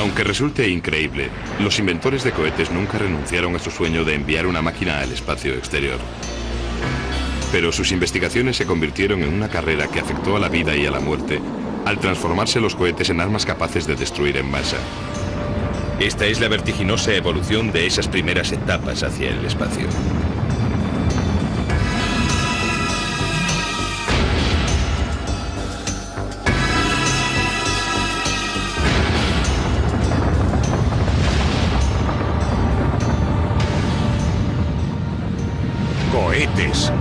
Aunque resulte increíble, los inventores de cohetes nunca renunciaron a su sueño de enviar una máquina al espacio exterior. Pero sus investigaciones se convirtieron en una carrera que afectó a la vida y a la muerte al transformarse los cohetes en armas capaces de destruir en masa. Esta es la vertiginosa evolución de esas primeras etapas hacia el espacio. Cohetes.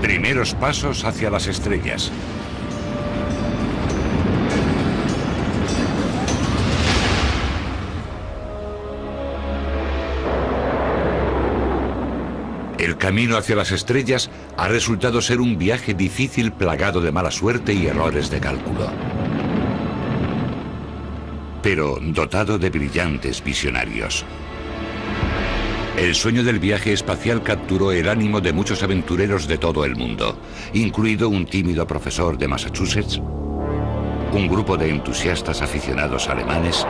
Primeros pasos hacia las estrellas. El camino hacia las estrellas ha resultado ser un viaje difícil, plagado de mala suerte y errores de cálculo, pero dotado de brillantes visionarios. El sueño del viaje espacial capturó el ánimo de muchos aventureros de todo el mundo, incluido un tímido profesor de Massachusetts, un grupo de entusiastas aficionados alemanes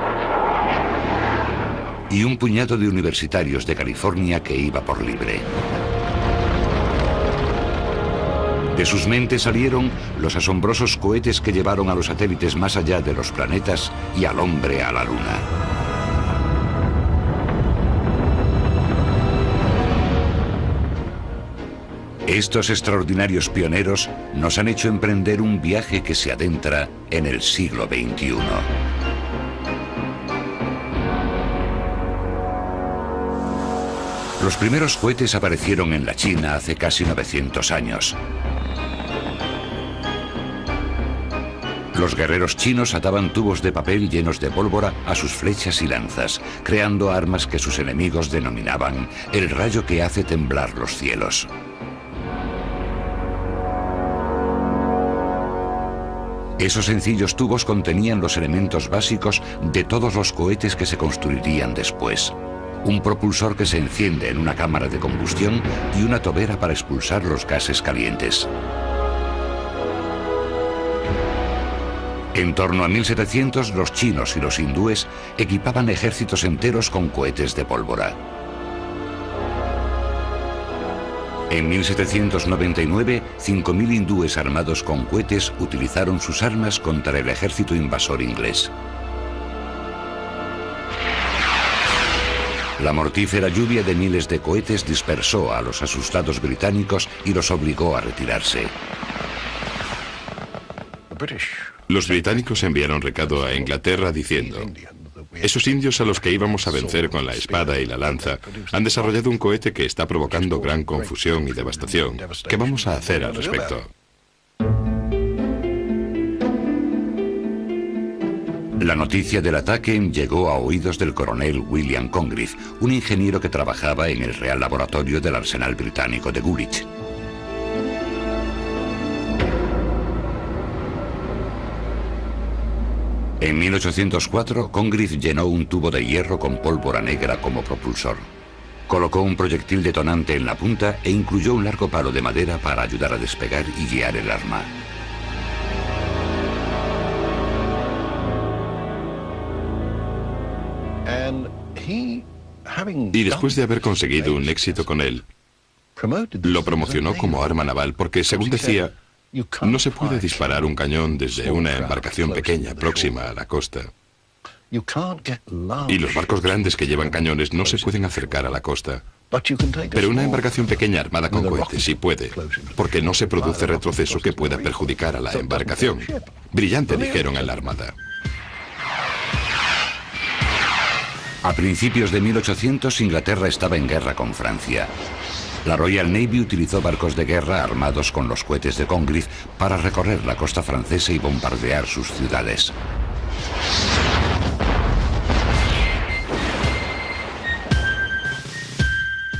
y un puñado de universitarios de California que iba por libre. De sus mentes salieron los asombrosos cohetes que llevaron a los satélites más allá de los planetas y al hombre a la Luna. Estos extraordinarios pioneros nos han hecho emprender un viaje que se adentra en el siglo XXI. Los primeros cohetes aparecieron en la China hace casi 900 años. Los guerreros chinos ataban tubos de papel llenos de pólvora a sus flechas y lanzas, creando armas que sus enemigos denominaban el rayo que hace temblar los cielos. Esos sencillos tubos contenían los elementos básicos de todos los cohetes que se construirían después. Un propulsor que se enciende en una cámara de combustión y una tobera para expulsar los gases calientes. En torno a 1700, los chinos y los hindúes equipaban ejércitos enteros con cohetes de pólvora. En 1799, 5.000 hindúes armados con cohetes utilizaron sus armas contra el ejército invasor inglés. La mortífera lluvia de miles de cohetes dispersó a los asustados británicos y los obligó a retirarse. Los británicos enviaron recado a Inglaterra diciendo: esos indios a los que íbamos a vencer con la espada y la lanza han desarrollado un cohete que está provocando gran confusión y devastación. ¿Qué vamos a hacer al respecto? La noticia del ataque llegó a oídos del coronel William Congreve, un ingeniero que trabajaba en el Real Laboratorio del Arsenal Británico de Woolwich. En 1804, Congreve llenó un tubo de hierro con pólvora negra como propulsor. Colocó un proyectil detonante en la punta e incluyó un largo palo de madera para ayudar a despegar y guiar el arma. Y después de haber conseguido un éxito con él, lo promocionó como arma naval porque, según decía, no se puede disparar un cañón desde una embarcación pequeña próxima a la costa. Y los barcos grandes que llevan cañones no se pueden acercar a la costa. Pero una embarcación pequeña armada con cohetes sí puede, porque no se produce retroceso que pueda perjudicar a la embarcación. Brillante, dijeron en la Armada. A principios de 1800, Inglaterra estaba en guerra con Francia. La Royal Navy utilizó barcos de guerra armados con los cohetes de Congreve para recorrer la costa francesa y bombardear sus ciudades.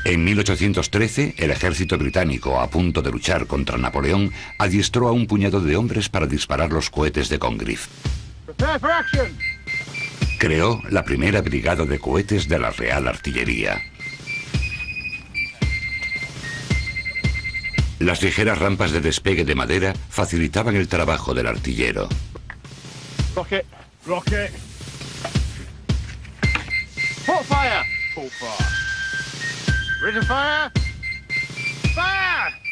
En 1813, el ejército británico, a punto de luchar contra Napoleón, adiestró a un puñado de hombres para disparar los cohetes de Congreve. Creó la primera brigada de cohetes de la Real Artillería. Las ligeras rampas de despegue de madera facilitaban el trabajo del artillero. Rocket, rocket. Port fire. Port fire. Ready to fire. Fire.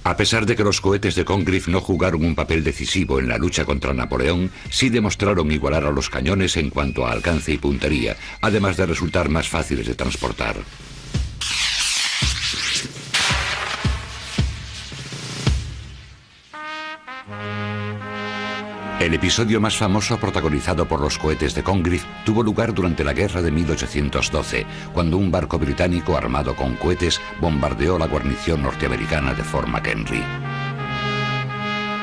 A pesar de que los cohetes de Congreve no jugaron un papel decisivo en la lucha contra Napoleón, sí demostraron igualar a los cañones en cuanto a alcance y puntería, además de resultar más fáciles de transportar. El episodio más famoso protagonizado por los cohetes de Congreve tuvo lugar durante la guerra de 1812, cuando un barco británico armado con cohetes bombardeó la guarnición norteamericana de Fort McHenry.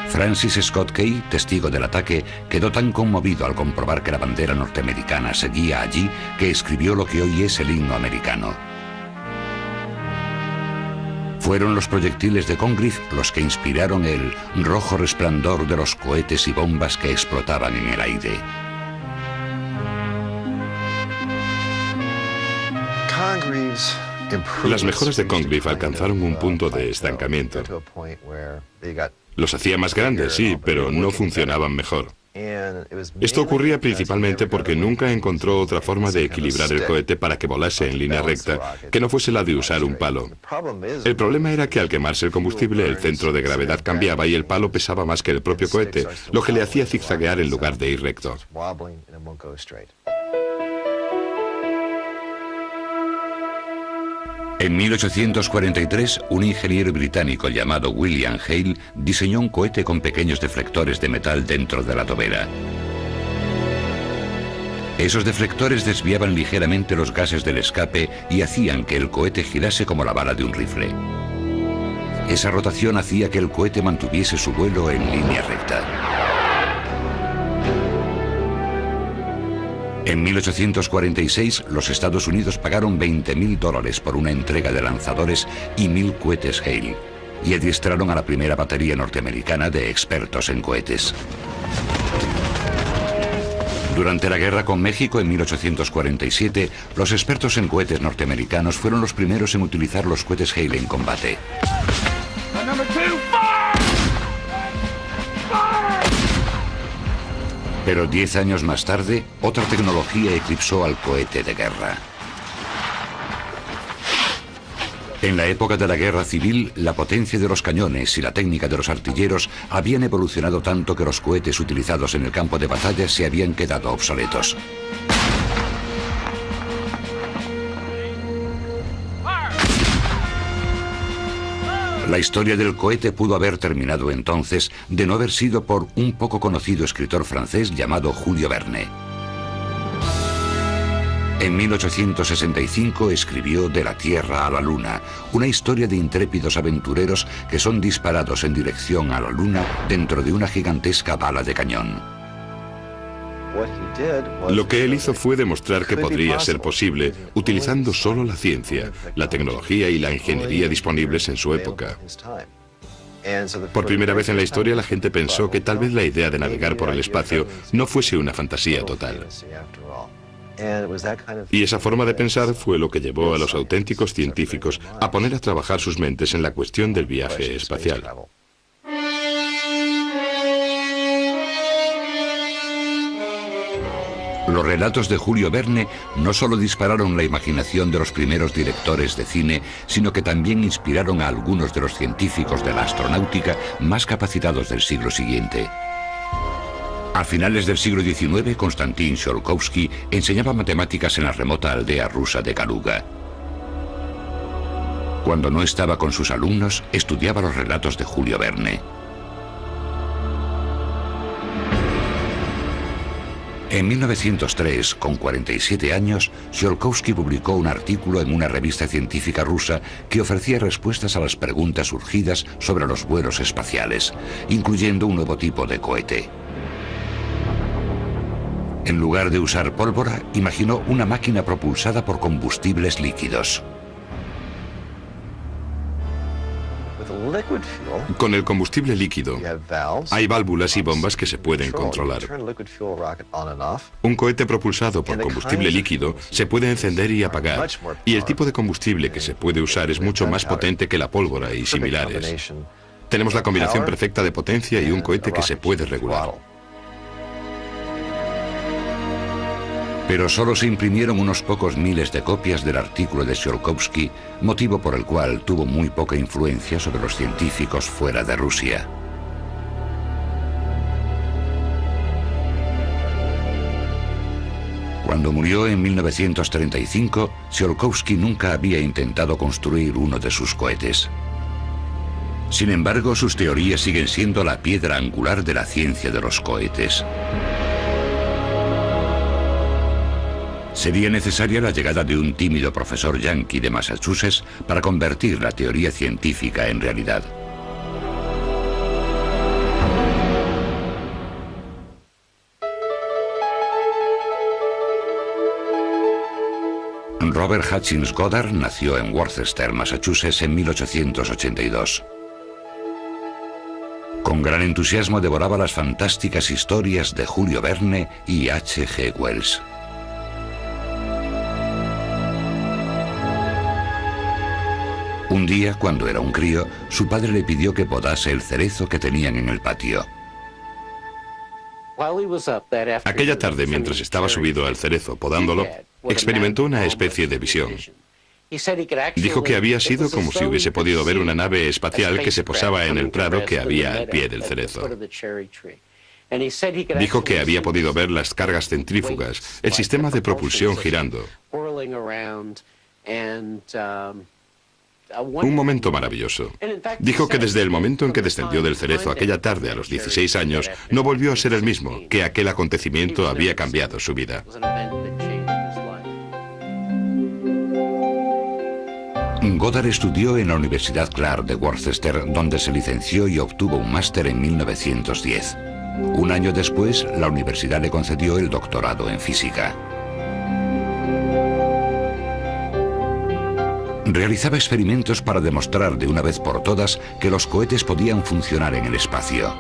Francis Scott Key, testigo del ataque, quedó tan conmovido al comprobar que la bandera norteamericana seguía allí que escribió lo que hoy es el himno americano. Fueron los proyectiles de Congreve los que inspiraron el rojo resplandor de los cohetes y bombas que explotaban en el aire. Las mejoras de Congreve alcanzaron un punto de estancamiento. Los hacía más grandes, sí, pero no funcionaban mejor. Esto ocurría principalmente porque nunca encontró otra forma de equilibrar el cohete para que volase en línea recta, que no fuese la de usar un palo. El problema era que al quemarse el combustible, el centro de gravedad cambiaba y el palo pesaba más que el propio cohete, lo que le hacía zigzaguear en lugar de ir recto. En 1843, un ingeniero británico llamado William Hale diseñó un cohete con pequeños deflectores de metal dentro de la tobera. Esos deflectores desviaban ligeramente los gases del escape y hacían que el cohete girase como la bala de un rifle. Esa rotación hacía que el cohete mantuviese su vuelo en línea recta. En 1846, los Estados Unidos pagaron $20.000 por una entrega de lanzadores y 1.000 cohetes Hale, y adiestraron a la primera batería norteamericana de expertos en cohetes. Durante la guerra con México en 1847, los expertos en cohetes norteamericanos fueron los primeros en utilizar los cohetes Hale en combate. Pero 10 años más tarde, otra tecnología eclipsó al cohete de guerra. En la época de la guerra civil, la potencia de los cañones y la técnica de los artilleros habían evolucionado tanto que los cohetes utilizados en el campo de batalla se habían quedado obsoletos. La historia del cohete pudo haber terminado entonces de no haber sido por un poco conocido escritor francés llamado Julio Verne. En 1865 escribió De la Tierra a la Luna, una historia de intrépidos aventureros que son disparados en dirección a la Luna dentro de una gigantesca bala de cañón. Lo que él hizo fue demostrar que podría ser posible utilizando solo la ciencia, la tecnología y la ingeniería disponibles en su época. Por primera vez en la historia, la gente pensó que tal vez la idea de navegar por el espacio no fuese una fantasía total. Y esa forma de pensar fue lo que llevó a los auténticos científicos a poner a trabajar sus mentes en la cuestión del viaje espacial. Los relatos de Julio Verne no solo dispararon la imaginación de los primeros directores de cine, sino que también inspiraron a algunos de los científicos de la astronáutica más capacitados del siglo siguiente. A finales del siglo XIX, Konstantin Tsiolkovsky enseñaba matemáticas en la remota aldea rusa de Kaluga. Cuando no estaba con sus alumnos, estudiaba los relatos de Julio Verne. En 1903, con 47 años, Tsiolkovsky publicó un artículo en una revista científica rusa que ofrecía respuestas a las preguntas surgidas sobre los vuelos espaciales, incluyendo un nuevo tipo de cohete. En lugar de usar pólvora, imaginó una máquina propulsada por combustibles líquidos. Con el combustible líquido, hay válvulas y bombas que se pueden controlar. Un cohete propulsado por combustible líquido se puede encender y apagar, y el tipo de combustible que se puede usar es mucho más potente que la pólvora y similares. Tenemos la combinación perfecta de potencia y un cohete que se puede regular. Pero solo se imprimieron unos pocos miles de copias del artículo de Tsiolkovsky, motivo por el cual tuvo muy poca influencia sobre los científicos fuera de Rusia. Cuando murió en 1935, Tsiolkovsky nunca había intentado construir uno de sus cohetes. Sin embargo, sus teorías siguen siendo la piedra angular de la ciencia de los cohetes. Sería necesaria la llegada de un tímido profesor yanqui de Massachusetts para convertir la teoría científica en realidad. Robert Hutchins Goddard nació en Worcester, Massachusetts, en 1882. Con gran entusiasmo devoraba las fantásticas historias de Julio Verne y H.G. Wells. Un día, cuando era un crío, su padre le pidió que podase el cerezo que tenían en el patio. Aquella tarde, mientras estaba subido al cerezo podándolo, experimentó una especie de visión. Dijo que había sido como si hubiese podido ver una nave espacial que se posaba en el prado que había al pie del cerezo. Dijo que había podido ver las cargas centrífugas, el sistema de propulsión girando. Un momento maravilloso. Dijo que desde el momento en que descendió del cerezo aquella tarde a los 16 años, no volvió a ser el mismo, que aquel acontecimiento había cambiado su vida. Goddard estudió en la Universidad Clark de Worcester, donde se licenció y obtuvo un máster en 1910. Un año después, la universidad le concedió el doctorado en física. Realizaba experimentos para demostrar de una vez por todas que los cohetes podían funcionar en el espacio.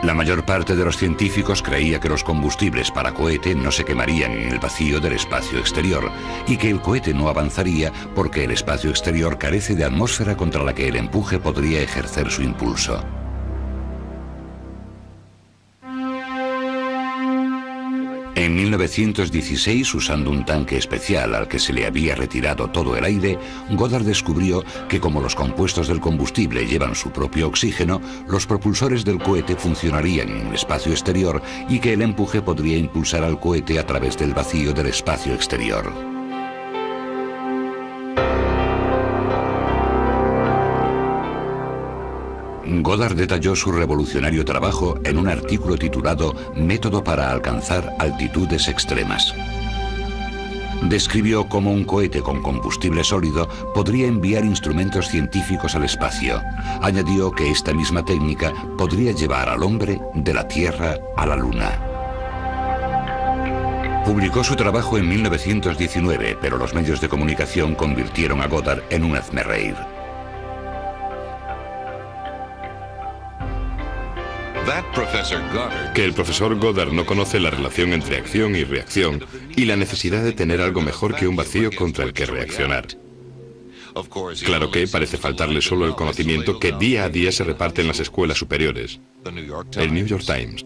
La mayor parte de los científicos creía que los combustibles para cohete no se quemarían en el vacío del espacio exterior y que el cohete no avanzaría porque el espacio exterior carece de atmósfera contra la que el empuje podría ejercer su impulso. En 1916, usando un tanque especial al que se le había retirado todo el aire, Goddard descubrió que como los compuestos del combustible llevan su propio oxígeno, los propulsores del cohete funcionarían en el espacio exterior y que el empuje podría impulsar al cohete a través del vacío del espacio exterior. Goddard detalló su revolucionario trabajo en un artículo titulado Método para alcanzar altitudes extremas. Describió cómo un cohete con combustible sólido podría enviar instrumentos científicos al espacio. Añadió que esta misma técnica podría llevar al hombre de la Tierra a la Luna. Publicó su trabajo en 1919, pero los medios de comunicación convirtieron a Goddard en un hazmerreír. Que el profesor Goddard no conoce la relación entre acción y reacción y la necesidad de tener algo mejor que un vacío contra el que reaccionar. Claro que parece faltarle solo el conocimiento que día a día se reparte en las escuelas superiores. El New York Times.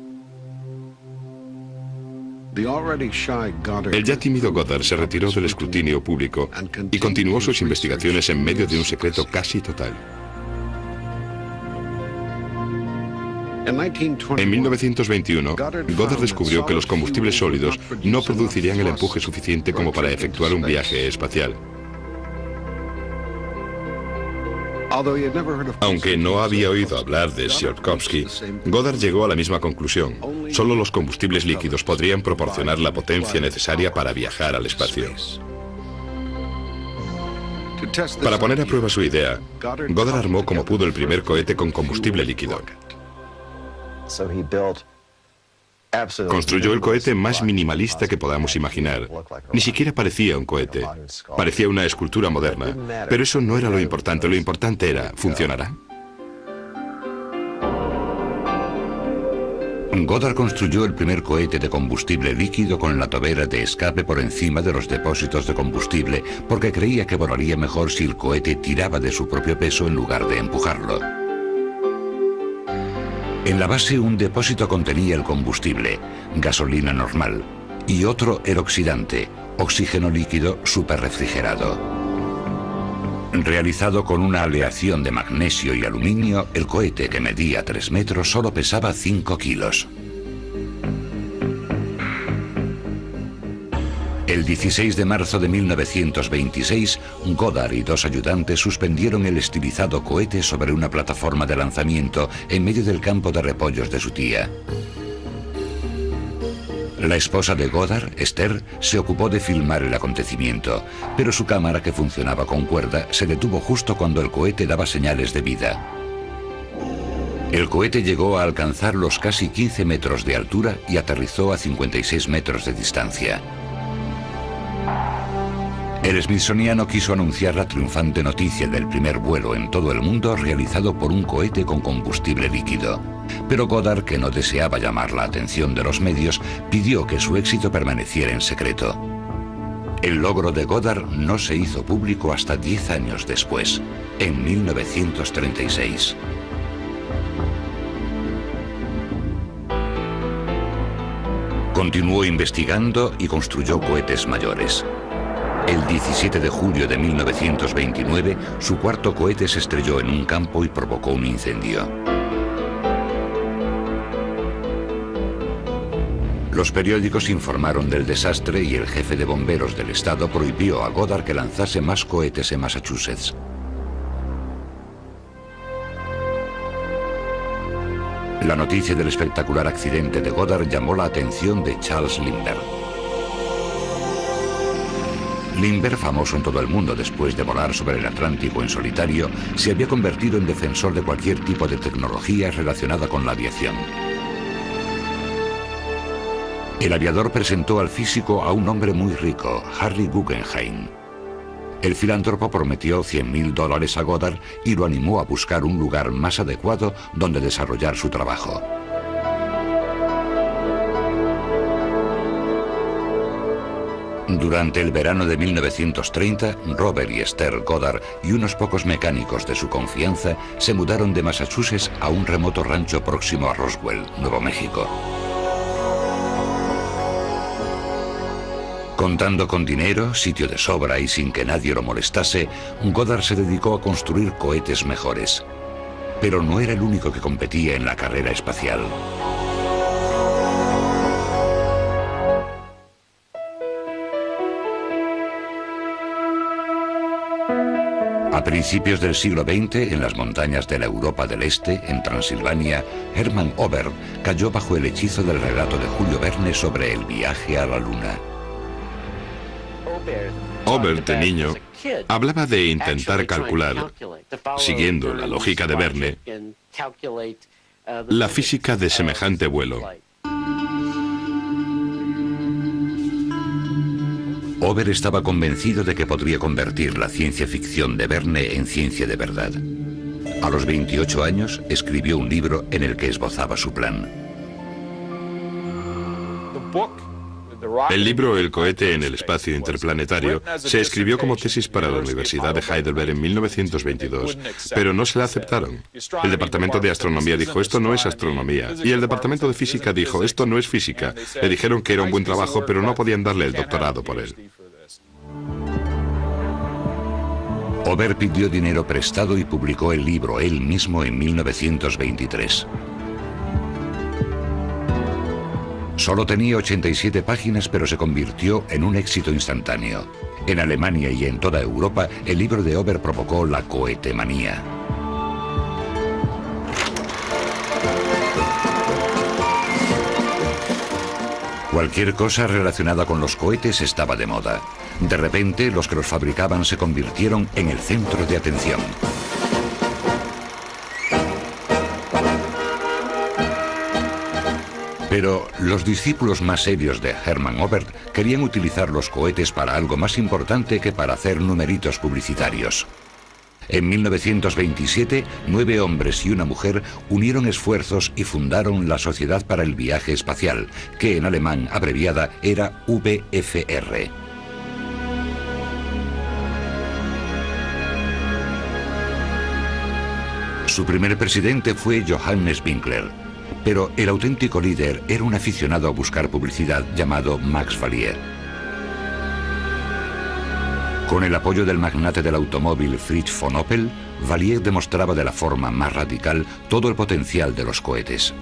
El ya tímido Goddard se retiró del escrutinio público y continuó sus investigaciones en medio de un secreto casi total. En 1921, Goddard descubrió que los combustibles sólidos no producirían el empuje suficiente como para efectuar un viaje espacial. Aunque no había oído hablar de Tsiolkovsky, Goddard llegó a la misma conclusión. Solo los combustibles líquidos podrían proporcionar la potencia necesaria para viajar al espacio. Para poner a prueba su idea, Goddard armó como pudo el primer cohete con combustible líquido. Construyó el cohete más minimalista que podamos imaginar. Ni siquiera parecía un cohete. Parecía una escultura moderna. Pero eso no era lo importante era, ¿funcionará? Goddard construyó el primer cohete de combustible líquido con la tobera de escape por encima de los depósitos de combustible porque creía que volaría mejor si el cohete tiraba de su propio peso en lugar de empujarlo. En la base un depósito contenía el combustible, gasolina normal, y otro el oxidante, oxígeno líquido superrefrigerado. Realizado con una aleación de magnesio y aluminio, el cohete, que medía 3 metros, solo pesaba 5 kilos. El 16 de marzo de 1926, Goddard y 2 ayudantes suspendieron el estilizado cohete sobre una plataforma de lanzamiento en medio del campo de repollos de su tía. La esposa de Goddard, Esther, se ocupó de filmar el acontecimiento, pero su cámara, que funcionaba con cuerda, se detuvo justo cuando el cohete daba señales de vida. El cohete llegó a alcanzar los casi 15 metros de altura y aterrizó a 56 metros de distancia. El Smithsoniano quiso anunciar la triunfante noticia del primer vuelo en todo el mundo realizado por un cohete con combustible líquido. Pero Goddard, que no deseaba llamar la atención de los medios, pidió que su éxito permaneciera en secreto. El logro de Goddard no se hizo público hasta 10 años después, en 1936. Continuó investigando y construyó cohetes mayores. El 17 de julio de 1929, su cuarto cohete se estrelló en un campo y provocó un incendio. Los periódicos informaron del desastre y el jefe de bomberos del estado prohibió a Goddard que lanzase más cohetes en Massachusetts. La noticia del espectacular accidente de Goddard llamó la atención de Charles Lindbergh. Lindbergh, famoso en todo el mundo después de volar sobre el Atlántico en solitario, se había convertido en defensor de cualquier tipo de tecnología relacionada con la aviación. El aviador presentó al físico a un hombre muy rico, Harry Guggenheim. El filántropo prometió $100.000 a Goddard y lo animó a buscar un lugar más adecuado donde desarrollar su trabajo. Durante el verano de 1930, Robert y Esther Goddard y unos pocos mecánicos de su confianza se mudaron de Massachusetts a un remoto rancho próximo a Roswell, Nuevo México. Contando con dinero, sitio de sobra y sin que nadie lo molestase, Goddard se dedicó a construir cohetes mejores. Pero no era el único que competía en la carrera espacial. A principios del siglo XX, en las montañas de la Europa del Este, en Transilvania, Hermann Oberth cayó bajo el hechizo del relato de Julio Verne sobre el viaje a la Luna. Oberth, de niño, hablaba de intentar calcular, siguiendo la lógica de Verne, la física de semejante vuelo. Oberth estaba convencido de que podría convertir la ciencia ficción de Verne en ciencia de verdad. A los 28 años escribió un libro en el que esbozaba su plan. El libro El cohete en el espacio interplanetario se escribió como tesis para la Universidad de Heidelberg en 1922, pero no se la aceptaron. El departamento de astronomía dijo, esto no es astronomía, y el departamento de física dijo, esto no es física. Le dijeron que era un buen trabajo, pero no podían darle el doctorado por él. Oberth pidió dinero prestado y publicó el libro él mismo en 1923. Solo tenía 87 páginas, pero se convirtió en un éxito instantáneo. En Alemania y en toda Europa, el libro de Oberth provocó la cohetemanía. Cualquier cosa relacionada con los cohetes estaba de moda. De repente, los que los fabricaban se convirtieron en el centro de atención. Pero los discípulos más serios de Hermann Oberth querían utilizar los cohetes para algo más importante que para hacer numeritos publicitarios. En 1927, 9 hombres y una mujer unieron esfuerzos y fundaron la Sociedad para el Viaje Espacial, que en alemán abreviada era VFR. Su primer presidente fue Johannes Winkler, pero el auténtico líder era un aficionado a buscar publicidad llamado Max Valier. Con el apoyo del magnate del automóvil Fritz von Opel, Valier demostraba de la forma más radical todo el potencial de los cohetes.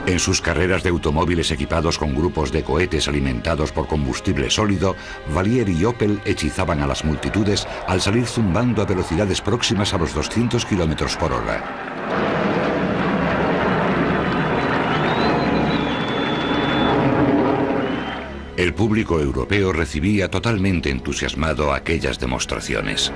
En sus carreras de automóviles equipados con grupos de cohetes alimentados por combustible sólido, Valier y Opel hechizaban a las multitudes al salir zumbando a velocidades próximas a los 200 km por hora. El público europeo recibía totalmente entusiasmado aquellas demostraciones.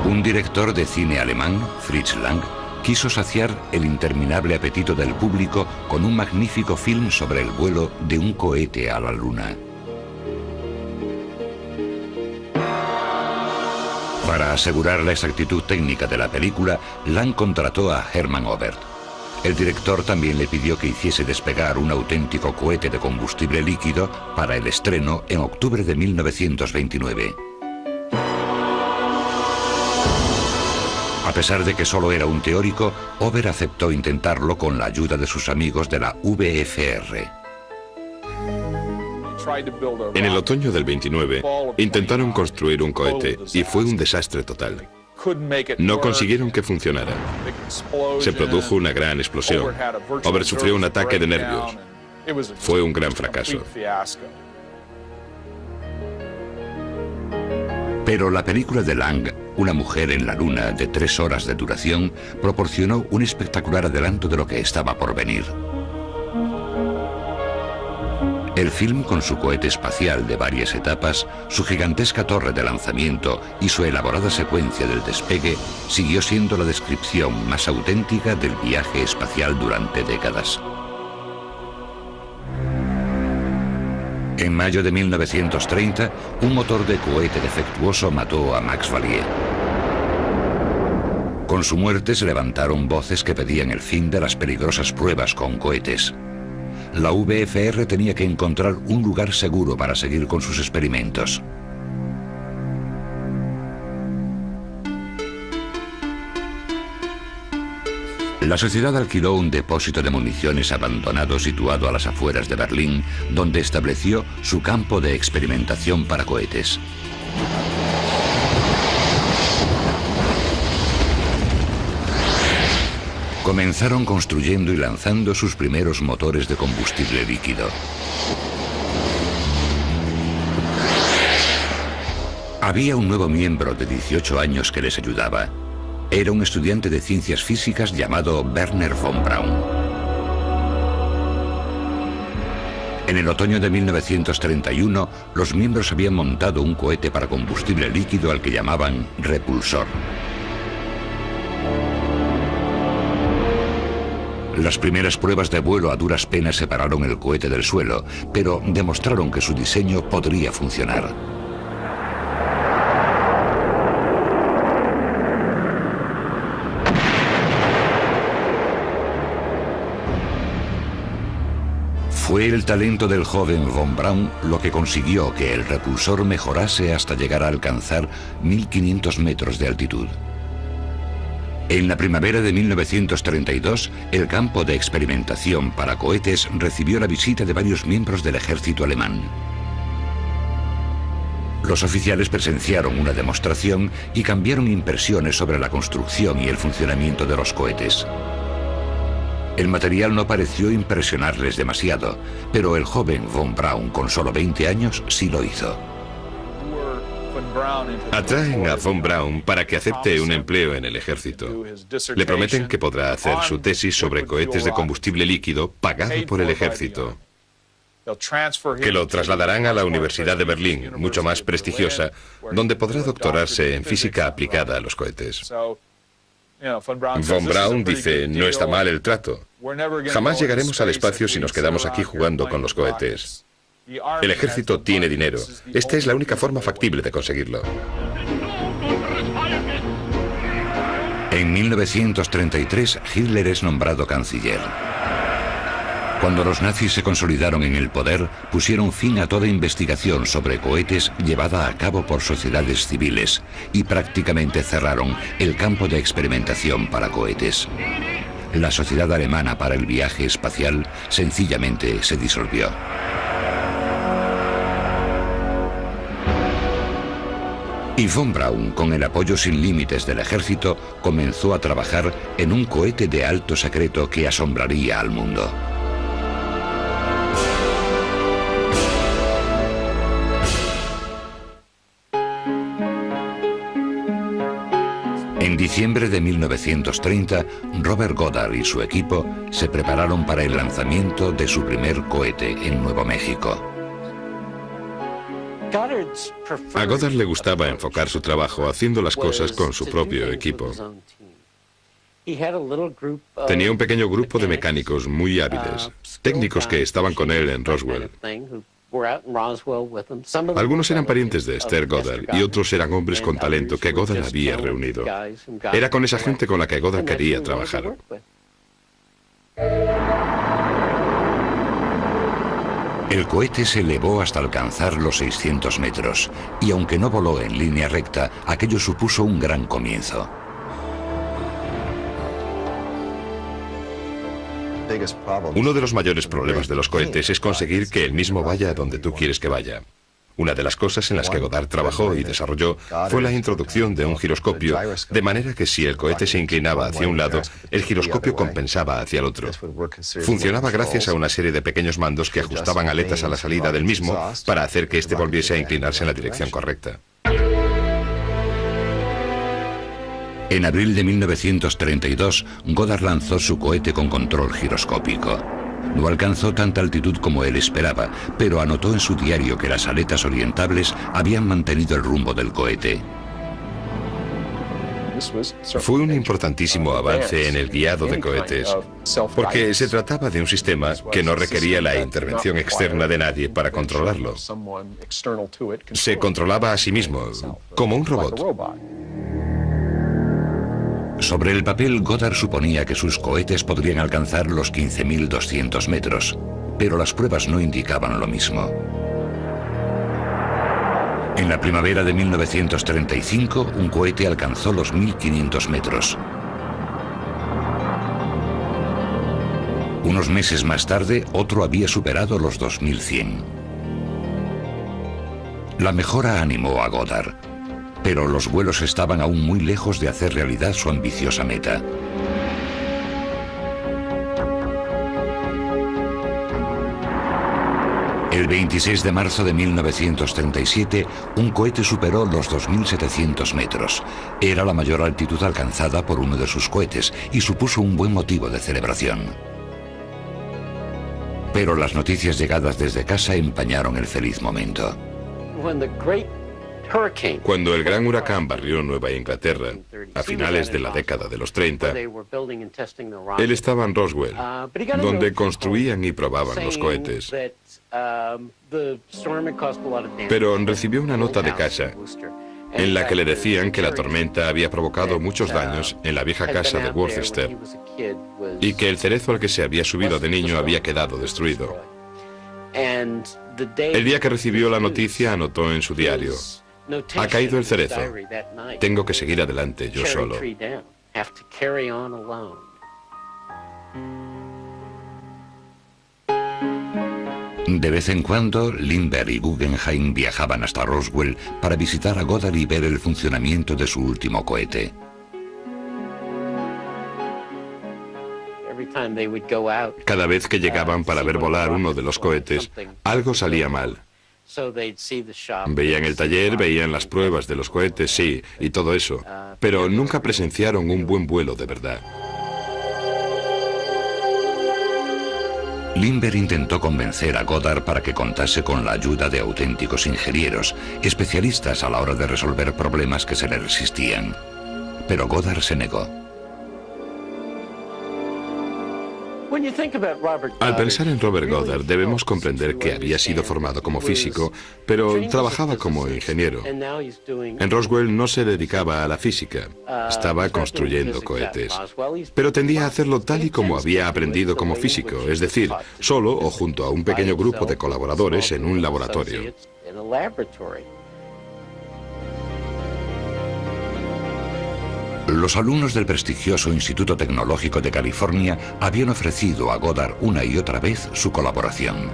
Un director de cine alemán, Fritz Lang, quiso saciar el interminable apetito del público con un magnífico film sobre el vuelo de un cohete a la Luna. Para asegurar la exactitud técnica de la película, Lang contrató a Hermann Oberth. El director también le pidió que hiciese despegar un auténtico cohete de combustible líquido para el estreno en octubre de 1929. A pesar de que solo era un teórico, Oberth aceptó intentarlo con la ayuda de sus amigos de la VFR. En el otoño del 29, intentaron construir un cohete y fue un desastre total. No consiguieron que funcionara. Se produjo una gran explosión. Oberth sufrió un ataque de nervios. Fue un gran fracaso. Pero la película de Lang, Una mujer en la luna, de 3 horas de duración, proporcionó un espectacular adelanto de lo que estaba por venir. El film, con su cohete espacial de varias etapas, su gigantesca torre de lanzamiento y su elaborada secuencia del despegue, siguió siendo la descripción más auténtica del viaje espacial durante décadas. En mayo de 1930, un motor de cohete defectuoso mató a Max Valier. Con su muerte se levantaron voces que pedían el fin de las peligrosas pruebas con cohetes. La VFR tenía que encontrar un lugar seguro para seguir con sus experimentos. La sociedad alquiló un depósito de municiones abandonado situado a las afueras de Berlín, donde estableció su campo de experimentación para cohetes. Comenzaron construyendo y lanzando sus primeros motores de combustible líquido. Había un nuevo miembro de 18 años que les ayudaba. Era un estudiante de ciencias físicas llamado Wernher von Braun. En el otoño de 1931, los miembros habían montado un cohete para combustible líquido al que llamaban Repulsor. Las primeras pruebas de vuelo a duras penas separaron el cohete del suelo, pero demostraron que su diseño podría funcionar. Fue el talento del joven von Braun lo que consiguió que el repulsor mejorase hasta llegar a alcanzar 1500 metros de altitud. En la primavera de 1932, el campo de experimentación para cohetes recibió la visita de varios miembros del ejército alemán. Los oficiales presenciaron una demostración y cambiaron impresiones sobre la construcción y el funcionamiento de los cohetes. El material no pareció impresionarles demasiado, pero el joven von Braun, con solo 20 años, sí lo hizo. Atraen a Von Braun para que acepte un empleo en el ejército. Le prometen que podrá hacer su tesis sobre cohetes de combustible líquido pagado por el ejército, que lo trasladarán a la Universidad de Berlín, mucho más prestigiosa, donde podrá doctorarse en física aplicada a los cohetes. Von Braun dice, no está mal el trato. Jamás llegaremos al espacio si nos quedamos aquí jugando con los cohetes. El ejército tiene dinero. Esta es la única forma factible de conseguirlo. En 1933, Hitler es nombrado canciller. Cuando los nazis se consolidaron en el poder, pusieron fin a toda investigación sobre cohetes llevada a cabo por sociedades civiles y prácticamente cerraron el campo de experimentación para cohetes. La Sociedad Alemana para el Viaje Espacial sencillamente se disolvió. Y Von Braun, con el apoyo sin límites del ejército, comenzó a trabajar en un cohete de alto secreto que asombraría al mundo. En diciembre de 1930, Robert Goddard y su equipo se prepararon para el lanzamiento de su primer cohete en Nuevo México. A Goddard le gustaba enfocar su trabajo haciendo las cosas con su propio equipo. Tenía un pequeño grupo de mecánicos muy hábiles, técnicos que estaban con él en Roswell. Algunos eran parientes de Esther Goddard y otros eran hombres con talento que Goddard había reunido. Era con esa gente con la que Goddard quería trabajar. El cohete se elevó hasta alcanzar los 600 metros y aunque no voló en línea recta, aquello supuso un gran comienzo. Uno de los mayores problemas de los cohetes es conseguir que el mismo vaya a donde tú quieres que vaya. Una de las cosas en las que Goddard trabajó y desarrolló fue la introducción de un giroscopio, de manera que si el cohete se inclinaba hacia un lado, el giroscopio compensaba hacia el otro. Funcionaba gracias a una serie de pequeños mandos que ajustaban aletas a la salida del mismo para hacer que éste volviese a inclinarse en la dirección correcta. En abril de 1932, Goddard lanzó su cohete con control giroscópico. No alcanzó tanta altitud como él esperaba, pero anotó en su diario que las aletas orientables habían mantenido el rumbo del cohete. Fue un importantísimo avance en el guiado de cohetes, porque se trataba de un sistema que no requería la intervención externa de nadie para controlarlo. Se controlaba a sí mismo, como un robot. Sobre el papel, Goddard suponía que sus cohetes podrían alcanzar los 15.200 metros, pero las pruebas no indicaban lo mismo. En la primavera de 1935, un cohete alcanzó los 1.500 metros. Unos meses más tarde, otro había superado los 2.100. La mejora animó a Goddard, pero los vuelos estaban aún muy lejos de hacer realidad su ambiciosa meta. El 26 de marzo de 1937, un cohete superó los 2.700 metros. Era la mayor altitud alcanzada por uno de sus cohetes y supuso un buen motivo de celebración. Pero las noticias llegadas desde casa empañaron el feliz momento. Cuando el gran huracán barrió Nueva Inglaterra, a finales de la década de los 30, él estaba en Roswell, donde construían y probaban los cohetes. Pero recibió una nota de casa en la que le decían que la tormenta había provocado muchos daños en la vieja casa de Worcester y que el cerezo al que se había subido de niño había quedado destruido. El día que recibió la noticia anotó en su diario: ha caído el cerezo. Tengo que seguir adelante yo solo. De vez en cuando, Lindbergh y Guggenheim viajaban hasta Roswell para visitar a Goddard y ver el funcionamiento de su último cohete. Cada vez que llegaban para ver volar uno de los cohetes, algo salía mal. Veían el taller, veían las pruebas de los cohetes, sí, y todo eso, pero nunca presenciaron un buen vuelo de verdad. Lindbergh intentó convencer a Goddard para que contase con la ayuda de auténticos ingenieros, especialistas a la hora de resolver problemas que se le resistían. Pero Goddard se negó. Al pensar en Robert Goddard, debemos comprender que había sido formado como físico, pero trabajaba como ingeniero. En Roswell no se dedicaba a la física, estaba construyendo cohetes. Pero tendía a hacerlo tal y como había aprendido como físico, es decir, solo o junto a un pequeño grupo de colaboradores en un laboratorio. Los alumnos del prestigioso Instituto Tecnológico de California habían ofrecido a Goddard una y otra vez su colaboración.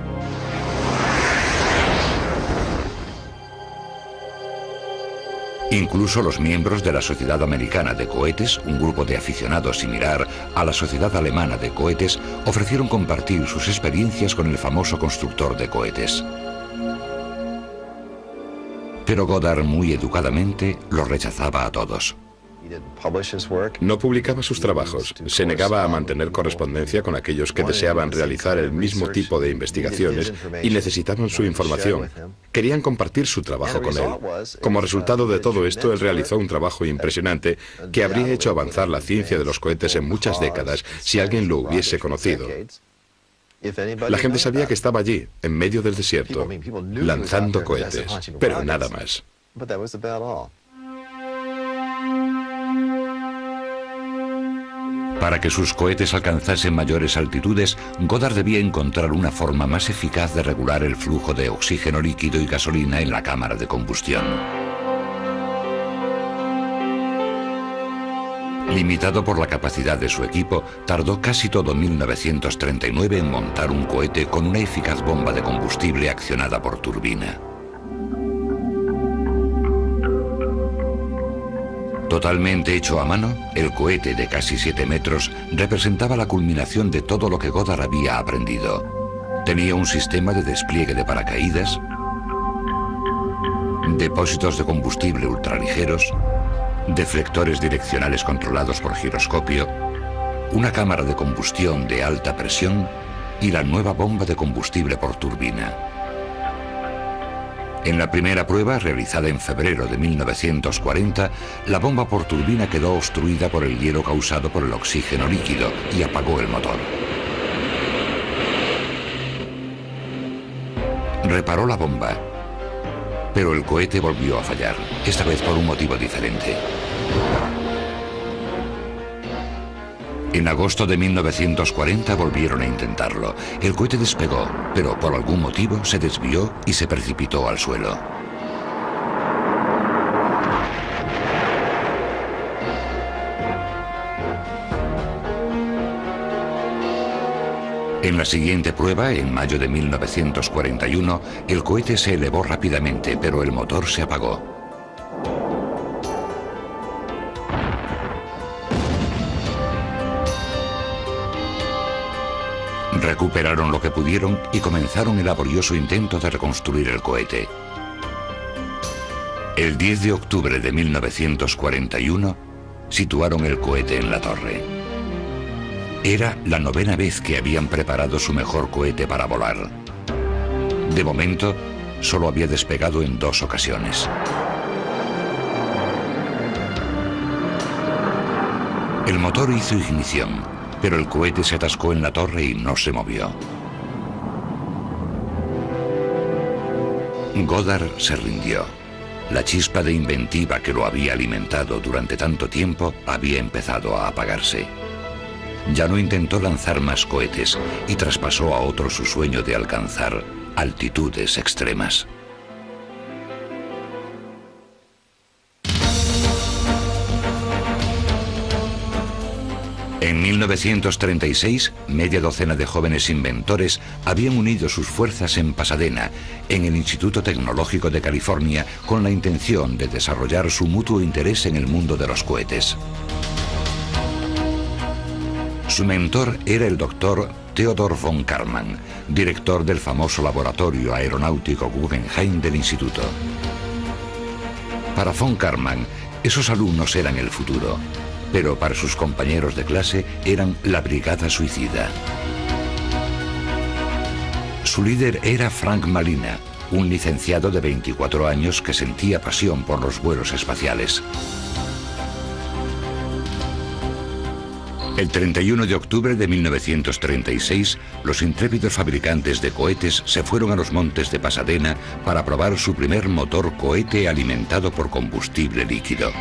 Incluso los miembros de la Sociedad Americana de Cohetes, un grupo de aficionados similar a la Sociedad Alemana de Cohetes, ofrecieron compartir sus experiencias con el famoso constructor de cohetes. Pero Goddard, muy educadamente, los rechazaba a todos. No publicaba sus trabajos, se negaba a mantener correspondencia con aquellos que deseaban realizar el mismo tipo de investigaciones y necesitaban su información. Querían compartir su trabajo con él. Como resultado de todo esto, él realizó un trabajo impresionante que habría hecho avanzar la ciencia de los cohetes en muchas décadas si alguien lo hubiese conocido. La gente sabía que estaba allí, en medio del desierto, lanzando cohetes, pero nada más. Para que sus cohetes alcanzasen mayores altitudes, Goddard debía encontrar una forma más eficaz de regular el flujo de oxígeno líquido y gasolina en la cámara de combustión. Limitado por la capacidad de su equipo, tardó casi todo 1939 en montar un cohete con una eficaz bomba de combustible accionada por turbina. Totalmente hecho a mano, el cohete de casi 7 metros representaba la culminación de todo lo que Goddard había aprendido. Tenía un sistema de despliegue de paracaídas, depósitos de combustible ultraligeros, deflectores direccionales controlados por giroscopio, una cámara de combustión de alta presión y la nueva bomba de combustible por turbina. En la primera prueba, realizada en febrero de 1940, la bomba por turbina quedó obstruida por el hielo causado por el oxígeno líquido y apagó el motor. Reparó la bomba, pero el cohete volvió a fallar, esta vez por un motivo diferente. En agosto de 1940 volvieron a intentarlo. El cohete despegó, pero por algún motivo se desvió y se precipitó al suelo. En la siguiente prueba, en mayo de 1941, el cohete se elevó rápidamente, pero el motor se apagó. Recuperaron lo que pudieron y comenzaron el laborioso intento de reconstruir el cohete. El 10 de octubre de 1941, situaron el cohete en la torre. Era la 9ª vez que habían preparado su mejor cohete para volar. De momento, solo había despegado en 2 ocasiones. El motor hizo ignición, pero el cohete se atascó en la torre y no se movió. Goddard se rindió. La chispa de inventiva que lo había alimentado durante tanto tiempo había empezado a apagarse. Ya no intentó lanzar más cohetes y traspasó a otro su sueño de alcanzar altitudes extremas. En 1936, media docena de jóvenes inventores habían unido sus fuerzas en Pasadena, en el Instituto Tecnológico de California, con la intención de desarrollar su mutuo interés en el mundo de los cohetes. Su mentor era el doctor Theodor von Karman, director del famoso laboratorio aeronáutico Guggenheim del instituto. Para von Karman, esos alumnos eran el futuro, pero para sus compañeros de clase eran la brigada suicida. Su líder era Frank Malina, un licenciado de 24 años que sentía pasión por los vuelos espaciales. El 31 de octubre de 1936, los intrépidos fabricantes de cohetes se fueron a los montes de Pasadena para probar su primer motor cohete alimentado por combustible líquido.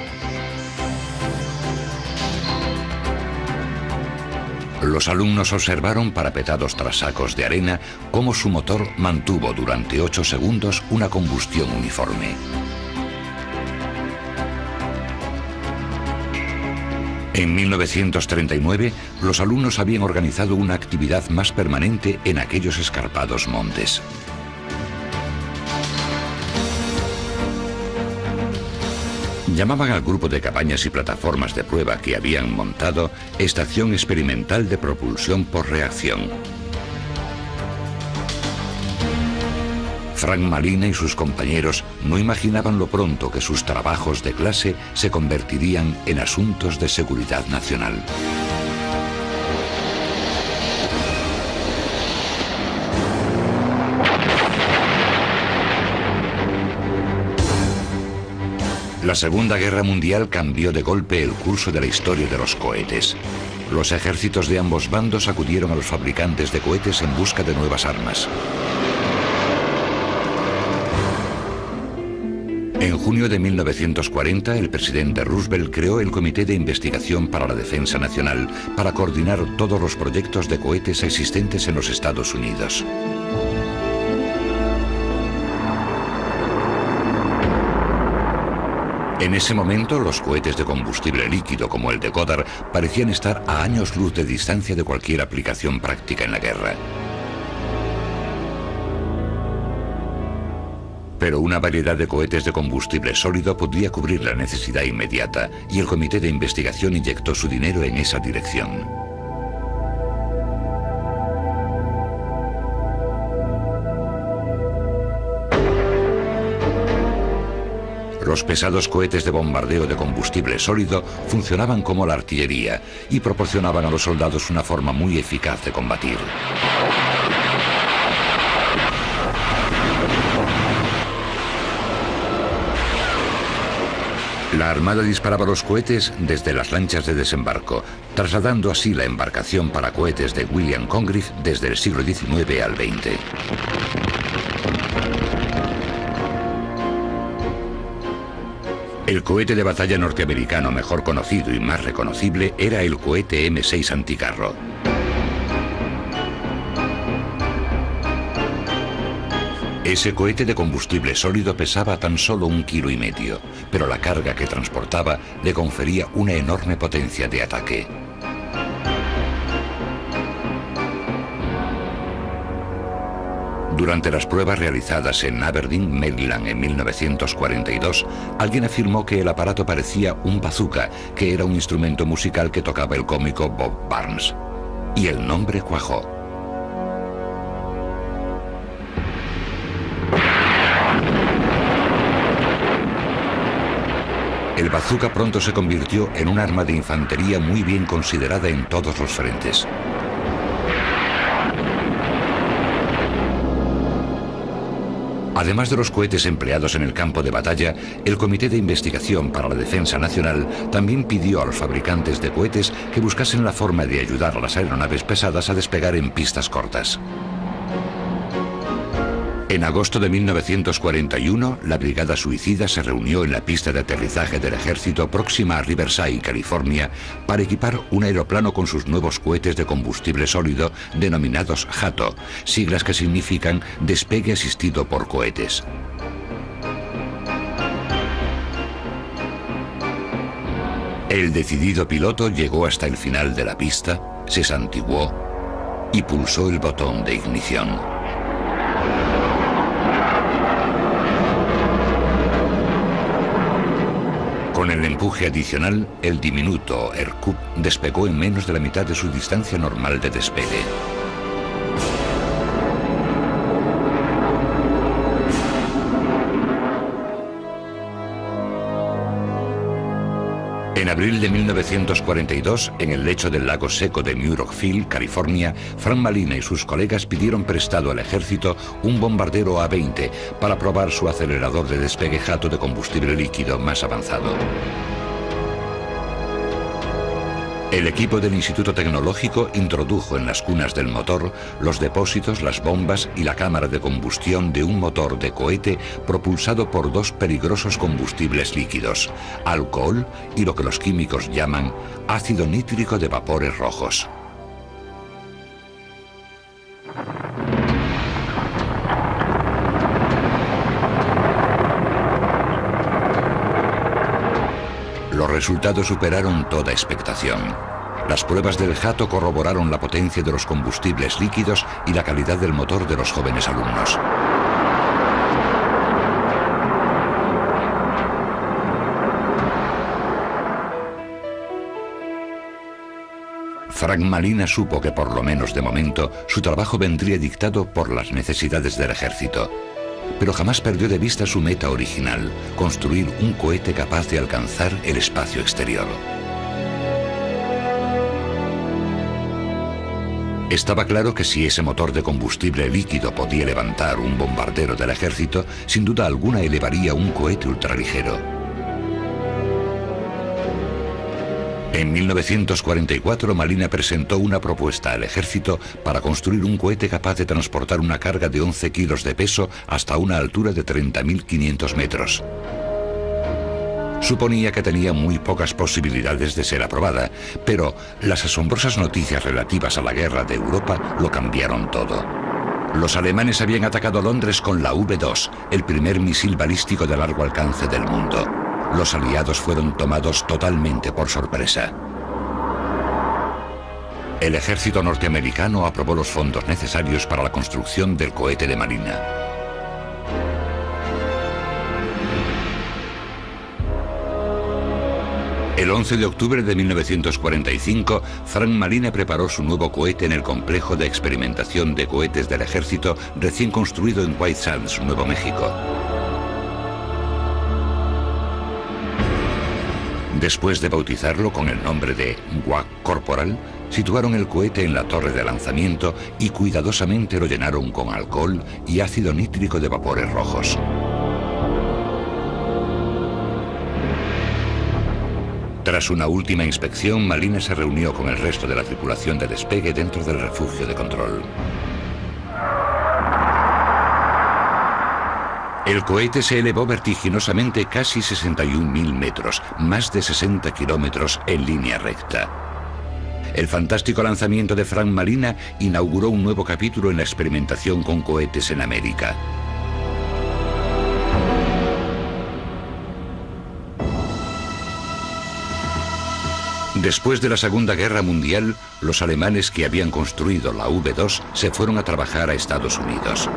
Los alumnos observaron, parapetados tras sacos de arena, cómo su motor mantuvo durante 8 segundos una combustión uniforme. En 1939, los alumnos habían organizado una actividad más permanente en aquellos escarpados montes. Llamaban al grupo de cabañas y plataformas de prueba que habían montado Estación Experimental de Propulsión por Reacción. Frank Malina y sus compañeros no imaginaban lo pronto que sus trabajos de clase se convertirían en asuntos de seguridad nacional. La Segunda Guerra Mundial cambió de golpe el curso de la historia de los cohetes. Los ejércitos de ambos bandos acudieron a los fabricantes de cohetes en busca de nuevas armas. En junio de 1940, el presidente Roosevelt creó el Comité de Investigación para la Defensa Nacional para coordinar todos los proyectos de cohetes existentes en los Estados Unidos. En ese momento, los cohetes de combustible líquido como el de Goddard parecían estar a años luz de distancia de cualquier aplicación práctica en la guerra. Pero una variedad de cohetes de combustible sólido podría cubrir la necesidad inmediata, y el Comité de Investigación inyectó su dinero en esa dirección. Los pesados cohetes de bombardeo de combustible sólido funcionaban como la artillería y proporcionaban a los soldados una forma muy eficaz de combatir. La Armada disparaba los cohetes desde las lanchas de desembarco, trasladando así la embarcación para cohetes de William Congreve desde el siglo XIX al XX. El cohete de batalla norteamericano mejor conocido y más reconocible era el cohete M6 anticarro. Ese cohete de combustible sólido pesaba tan solo 1,5 kilos, pero la carga que transportaba le confería una enorme potencia de ataque. Durante las pruebas realizadas en Aberdeen, Maryland, en 1942, alguien afirmó que el aparato parecía un bazooka, que era un instrumento musical que tocaba el cómico Bob Burns. Y el nombre cuajó. El bazooka pronto se convirtió en un arma de infantería muy bien considerada en todos los frentes. Además de los cohetes empleados en el campo de batalla, el Comité de Investigación para la Defensa Nacional también pidió a los fabricantes de cohetes que buscasen la forma de ayudar a las aeronaves pesadas a despegar en pistas cortas. En agosto de 1941, la Brigada Suicida se reunió en la pista de aterrizaje del ejército próxima a Riverside, California, para equipar un aeroplano con sus nuevos cohetes de combustible sólido denominados JATO, siglas que significan despegue asistido por cohetes. El decidido piloto llegó hasta el final de la pista, se santiguó y pulsó el botón de ignición. Con el empuje adicional, el diminuto Ercoupe despegó en menos de la mitad de su distancia normal de despegue. En abril de 1942, en el lecho del lago seco de Muroc Field, California, Frank Malina y sus colegas pidieron prestado al ejército un bombardero A-20 para probar su acelerador de despegue jato de combustible líquido más avanzado. El equipo del Instituto Tecnológico introdujo en las cunas del motor los depósitos, las bombas y la cámara de combustión de un motor de cohete propulsado por dos peligrosos combustibles líquidos, alcohol y lo que los químicos llaman ácido nítrico de vapores rojos. Los resultados superaron toda expectación. Las pruebas del jato corroboraron la potencia de los combustibles líquidos y la calidad del motor de los jóvenes alumnos. Frank Malina supo que, por lo menos de momento, su trabajo vendría dictado por las necesidades del ejército. Pero jamás perdió de vista su meta original, construir un cohete capaz de alcanzar el espacio exterior. Estaba claro que si ese motor de combustible líquido podía levantar un bombardero del ejército, sin duda alguna elevaría un cohete ultraligero. En 1944, Malina presentó una propuesta al ejército para construir un cohete capaz de transportar una carga de 11 kilos de peso hasta una altura de 30.500 metros. Suponía que tenía muy pocas posibilidades de ser aprobada, pero las asombrosas noticias relativas a la guerra de Europa lo cambiaron todo. Los alemanes habían atacado Londres con la V-2, el primer misil balístico de largo alcance del mundo. Los aliados fueron tomados totalmente por sorpresa. El ejército norteamericano aprobó los fondos necesarios para la construcción del cohete de Malina. El 11 de octubre de 1945, Frank Malina preparó su nuevo cohete en el complejo de experimentación de cohetes del ejército recién construido en White Sands, Nuevo México. Después de bautizarlo con el nombre de WAC Corporal, situaron el cohete en la torre de lanzamiento y cuidadosamente lo llenaron con alcohol y ácido nítrico de vapores rojos. Tras una última inspección, Malina se reunió con el resto de la tripulación de despegue dentro del refugio de control. El cohete se elevó vertiginosamente casi 61.000 metros, más de 60 kilómetros en línea recta. El fantástico lanzamiento de Frank Malina inauguró un nuevo capítulo en la experimentación con cohetes en América. Después de la Segunda Guerra Mundial, los alemanes que habían construido la V-2 se fueron a trabajar a Estados Unidos.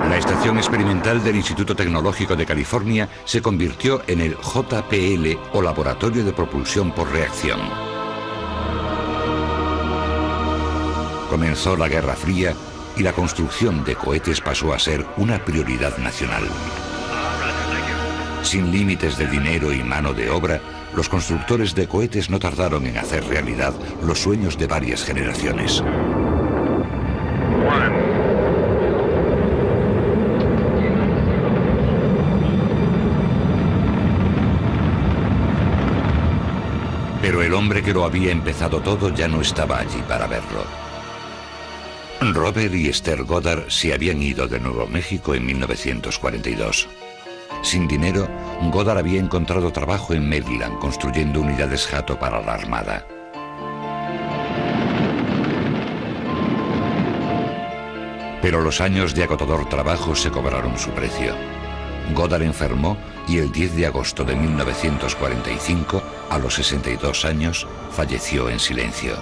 La estación experimental del Instituto Tecnológico de California se convirtió en el JPL o Laboratorio de Propulsión por Reacción. Comenzó la Guerra Fría y la construcción de cohetes pasó a ser una prioridad nacional. Sin límites de dinero y mano de obra, los constructores de cohetes no tardaron en hacer realidad los sueños de varias generaciones. Pero el hombre que lo había empezado todo ya no estaba allí para verlo. Robert y Esther Goddard se habían ido de Nuevo México en 1942. Sin dinero, Goddard había encontrado trabajo en Maryland construyendo unidades jato para la Armada. Pero los años de agotador trabajo se cobraron su precio. Goddard enfermó y el 10 de agosto de 1945, a los 62 años, falleció en silencio.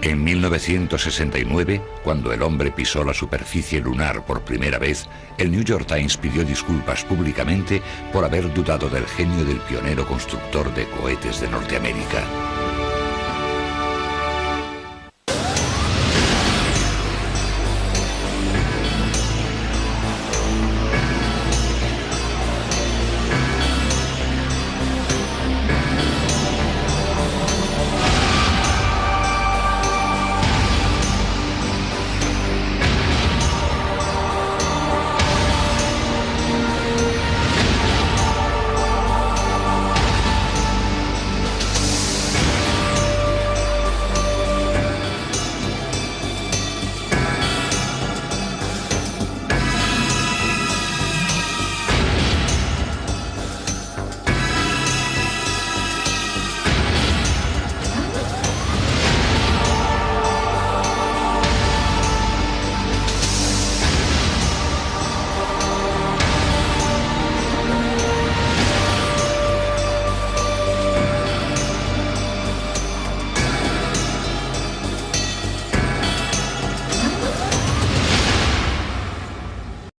En 1969, cuando el hombre pisó la superficie lunar por primera vez, el New York Times pidió disculpas públicamente por haber dudado del genio del pionero constructor de cohetes de Norteamérica.